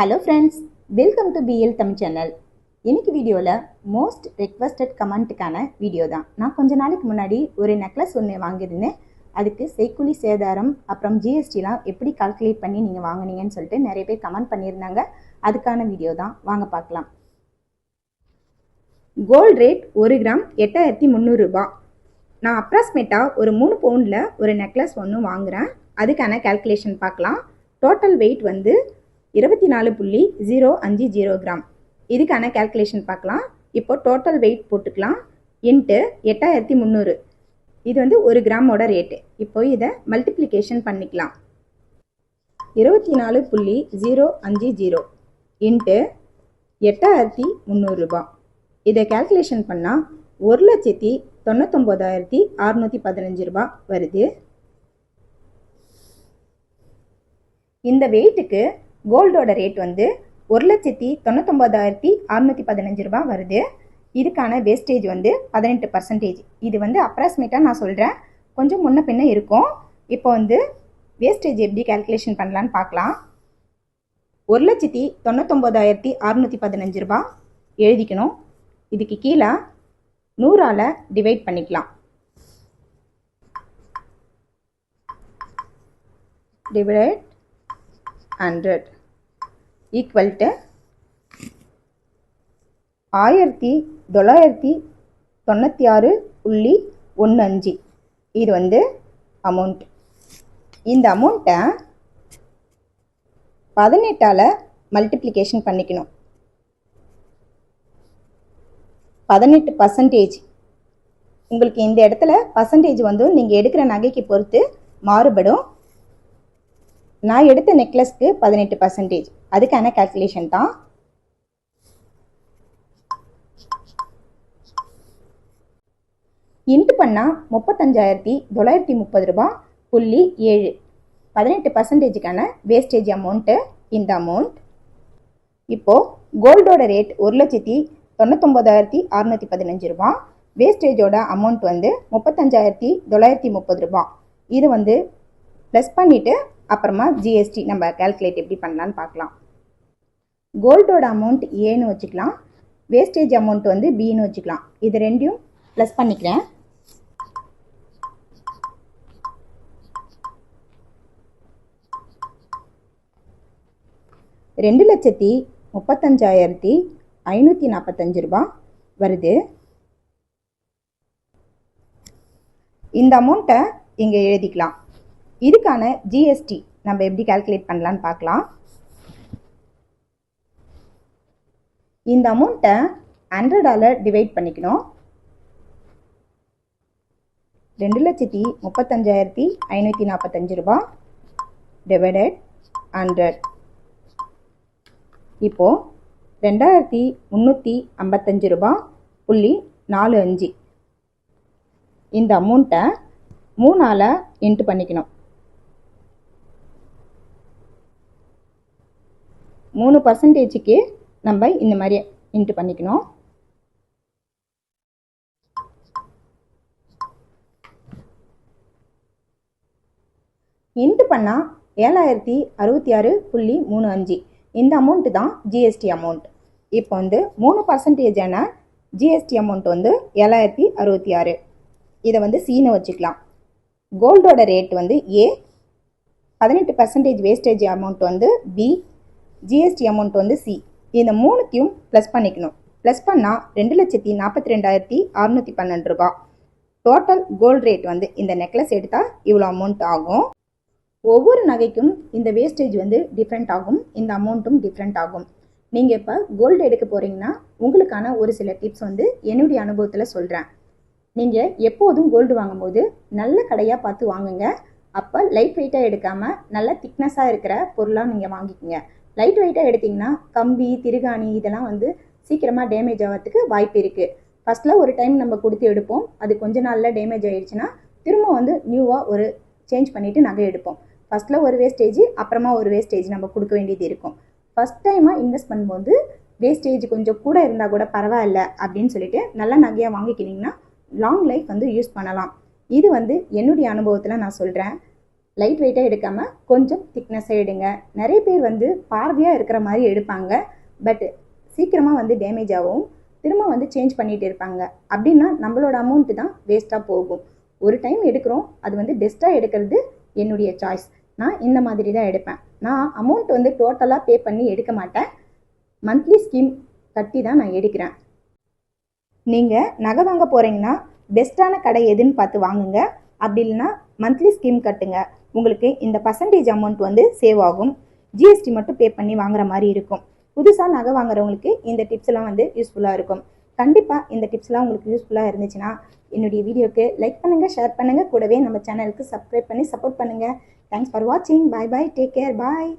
Hello friends, welcome to PL Tamil channel. இன்னைக்கு வீடியோவில் most requested கமெண்ட்டுக்கான video தான். நான் கொஞ்ச நாளைக்கு முன்னாடி ஒரு நெக்லஸ் ஒன்று வாங்கியிருந்தேன். அதுக்கு செய்கூலி சேதாரம் அப்புறம் ஜிஎஸ்டிலாம் எப்படி கால்குலேட் பண்ணி நீங்கள் வாங்கினீங்கன்னு சொல்லிட்டு நிறைய பேர் கமெண்ட் பண்ணியிருந்தாங்க. அதுக்கான வீடியோ தான், வாங்க பார்க்கலாம். கோல்டு ரேட் 1 கிராம் 8300 ரூபாய். நான் அப்ராக்சிமேட்டாக ஒரு 3 பவுண்டில் ஒரு நெக்லஸ் ஒன்று வாங்குகிறேன். அதுக்கான கால்குலேஷன் பார்க்கலாம். டோட்டல் வெயிட் வந்து 24.050 கிராம். இதுக்கான கால்குலேஷன் பார்க்கலாம். இப்போ டோட்டல் வெயிட் போட்டுக்கலாம் இன்ட்டு 8300. இது வந்து 1 கிராமோட ரேட்டு. இப்போ இதை மல்டிப்ளிகேஷன் பண்ணிக்கலாம். 24.050 இன்ட்டு 8300 ரூபாய். இதை கால்குலேஷன் பண்ணால் 1,99,615 ரூபாய் வருது. இந்த வெயிட்டுக்கு கோல்டோட ரேட் வந்து 1,99,615 ரூபாய் வருது. இதுக்கான வேஸ்டேஜ் வந்து 18%. இது வந்து அப்ராக்சிமேட்டாக நான் சொல்கிறேன், கொஞ்சம் முன்ன பின்ன இருக்கும். இப்போ வந்து வேஸ்டேஜ் எப்படி கால்குலேஷன் பண்ணலான்னு பார்க்கலாம். 1,99,615 ரூபாய் எழுதிக்கணும். இதுக்கு கீழே 100ஆல் டிவைட் பண்ணிக்கலாம். Divide 100 equal to 1996.15. இது வந்து அமௌண்ட். இந்த அமௌண்ட்டை 18ஆல் மல்டிப்ளிகேஷன் பண்ணிக்கணும். 18%. உங்களுக்கு இந்த இடத்துல பர்சன்டேஜ் வந்து நீங்கள் எடுக்கிற நகைக்கு பொறுத்து மாறுபடும். நான் எடுத்த நெக்லஸ்க்கு 18%. அதுக்கான கால்குலேஷன் தான். இன்ட்டு பண்ணால் 35,930 ரூபாய் 0.7. 18%க்கான வேஸ்டேஜ் அமௌண்ட்டு இந்த அமௌண்ட். இப்போது கோல்டோட ரேட் 1,99,615 ரூபாய். வேஸ்டேஜோட அமௌண்ட் வந்து 35,930 ரூபாய். இது வந்து ப்ளஸ் பண்ணிவிட்டு அப்புறமா ஜிஎஸ்டி நம்ம கால்குலேட் எப்படி பண்ணலான்னு பார்க்கலாம். கோல்டோட அமௌண்ட் ஏன்னு வச்சுக்கலாம், வேஸ்டேஜ் அமௌண்ட் வந்து பின்னு வச்சுக்கலாம். இது ரெண்டையும் ப்ளஸ் பண்ணிக்கிறேன். $2,35,545 ரூபாய் வருது. இந்த அமௌண்ட்டை இங்கே எழுதிக்கலாம். இதுக்கான ஜிஎஸ்டி நம்ம எப்படி கால்குலேட் பண்ணலான்னு பார்க்கலாம். இந்த அமௌண்ட்டை 100ஆல் டிவைட் பண்ணிக்கணும். 2,35,545 ரூபாய் டிவைடட் 100. இப்போது 2,355 ரூபாய் 0.45. இந்த அமௌண்ட்டை 3ஆல் இன்ட்டு பண்ணிக்கணும். 3%க்கு நம்ம இந்த மாதிரி இன்ட்டு பண்ணிக்கணும். இன்ட்டு பண்ணால் 7,066.35. இந்த அமௌண்ட்டு தான் ஜிஎஸ்டி அமௌண்ட். இப்போ வந்து 3%ஆன ஜிஎஸ்டி அமௌண்ட் வந்து 7,066. இதை வந்து சீனை வச்சுக்கலாம். கோல்டோட ரேட் வந்து ஏ, 18% வேஸ்டேஜ் அமௌண்ட் வந்து பி, ஜிஎஸ்டி அமௌண்ட் வந்து சி. இந்த மூணுத்தையும் ப்ளஸ் பண்ணிக்கணும். ப்ளஸ் பண்ணால் 2,42,612 ரூபாய். டோட்டல் கோல்டு ரேட் வந்து இந்த நெக்லஸ் எடுத்தால் இவ்வளோ அமௌண்ட் ஆகும். ஒவ்வொரு நகைக்கும் இந்த வேஸ்டேஜ் வந்து டிஃப்ரெண்ட் ஆகும், இந்த அமௌண்ட்டும் டிஃப்ரெண்ட் ஆகும். நீங்கள் இப்போ கோல்டு எடுக்க போகிறீங்கன்னா உங்களுக்கான ஒரு சில டிப்ஸ் வந்து என்னுடைய அனுபவத்தில் சொல்கிறேன். நீங்கள் எப்போதும் கோல்டு வாங்கும்போது நல்ல கடையாக பார்த்து வாங்குங்க. அப்போ லைட் வெயிட்டாக எடுக்காமல் நல்ல திக்னஸாக இருக்கிற பொருளாக நீங்கள் வாங்கிக்கோங்க. லைட் வெயிட்டாக எடுத்திங்கன்னா கம்பி, திருகாணி இதெல்லாம் வந்து சீக்கிரமாக டேமேஜ் ஆகிறதுக்கு வாய்ப்பு இருக்குது. ஃபஸ்ட்டில் ஒரு டைம் நம்ம கொடுத்து எடுப்போம், அது கொஞ்ச நாளில் டேமேஜ் ஆகிடுச்சுன்னா திரும்ப வந்து நியூவாக ஒரு சேஞ்ச் பண்ணிவிட்டு நகை எடுப்போம். ஃபஸ்ட்டில் ஒரு வேஸ்டேஜ், அப்புறமா ஒரு வேஸ்டேஜ் நம்ம கொடுக்க வேண்டியது இருக்கும். ஃபஸ்ட் டைமாக இன்வெஸ்ட் பண்ணும்போது வேஸ்டேஜ் கொஞ்சம் கூட இருந்தால் கூட பரவாயில்ல அப்படின்னு சொல்லிட்டு நல்ல நகையாக வாங்கிக்கிட்டிங்கன்னா லாங் லைஃப் வந்து யூஸ் பண்ணலாம். இது வந்து என்னுடைய அனுபவத்தில் நான் சொல்கிறேன். லைட் வெயிட்டாக எடுக்காமல் கொஞ்சம் திக்னஸாக எடுங்க. நிறைய பேர் வந்து பார்வையாக இருக்கிற மாதிரி எடுப்பாங்க, பட் சீக்கிரமாக வந்து டேமேஜ் ஆகும், திரும்ப வந்து சேஞ்ச் பண்ணிகிட்டு இருப்பாங்க. அப்படின்னா நம்மளோட அமௌண்ட்டு தான் வேஸ்ட்டாக போகும். ஒரு டைம் எடுக்கிறோம், அது வந்து பெஸ்ட்டாக எடுக்கிறது என்னுடைய சாய்ஸ். நான் இந்த மாதிரி தான் எடுப்பேன். நான் அமௌண்ட் வந்து டோட்டலாக பே பண்ணி எடுக்க மாட்டேன், மந்த்லி ஸ்கீம் கட்டி தான் நான் எடுக்கிறேன். நீங்கள் நகை வாங்க போகிறீங்கன்னா பெஸ்ட்டான கடை எதுன்னு பார்த்து வாங்குங்க. அப்படி இல்லைன்னா மந்த்லி ஸ்கீம் கட்டுங்க. உங்களுக்கு இந்த பர்சன்டேஜ் அமௌண்ட் வந்து சேவ் ஆகும். ஜிஎஸ்டி மட்டும் பே பண்ணி வாங்குற மாதிரி இருக்கும். புதுசாக நகை வாங்குறவங்களுக்கு இந்த டிப்ஸ்லாம் வந்து யூஸ்ஃபுல்லாக இருக்கும். கண்டிப்பாக இந்த டிப்ஸ்லாம் உங்களுக்கு யூஸ்ஃபுல்லாக இருந்துச்சுன்னா என்னுடைய வீடியோக்கு லைக் பண்ணுங்கள், ஷேர் பண்ணுங்கள், கூடவே நம்ம சேனலுக்கு சப்ஸ்கிரைப் பண்ணி சப்போர்ட் பண்ணுங்கள். தேங்க்ஸ் ஃபார் வாட்சிங். பை பை, டேக் கேர், பாய்.